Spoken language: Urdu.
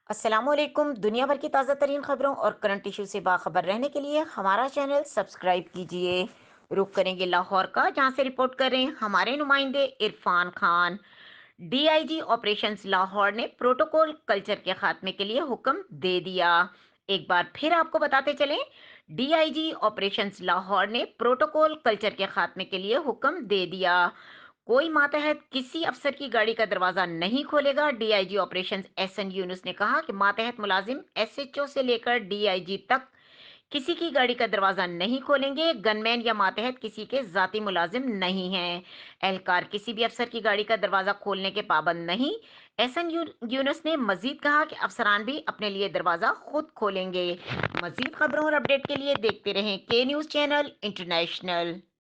السلام علیکم۔ دنیا بھر کی تازہ ترین خبروں اور کرنٹ ایشو سے باخبر رہنے کے لیے ہمارا چینل سبسکرائب کیجیے۔ رخ کریں گے لاہور کا، جہاں سے رپورٹ کر رہے ہیں ہمارے نمائندے Irfan Khan. D I G operations Lahore نے پروٹوکول کلچر کے خاتمے کے لیے حکم دے دیا۔ ایک بار پھر آپ کو بتاتے چلیں، D I G operations Lahore نے پروٹوکول کلچر کے خاتمے کے لیے حکم دے دیا۔ کوئی ماتحت کسی افسر کی گاڑی کا دروازہ نہیں کھولے گا۔ D I G operations S N Younus نے کہا کہ ماتحت ملازم ایس ایچ او سے لے کر ڈی آئی جی تک کسی کی گاڑی کا دروازہ نہیں کھولیں گے۔ گن مین یا ماتحت کسی کے ذاتی ملازم نہیں ہیں۔ اہلکار کسی بھی افسر کی گاڑی کا دروازہ کھولنے کے پابند نہیں۔ ایس این یونس نے مزید کہا کہ افسران بھی اپنے لیے دروازہ خود کھولیں گے۔ مزید خبروں اور اپڈیٹ کے لیے دیکھتے رہیں کے نیوز چینل انٹرنیشنل۔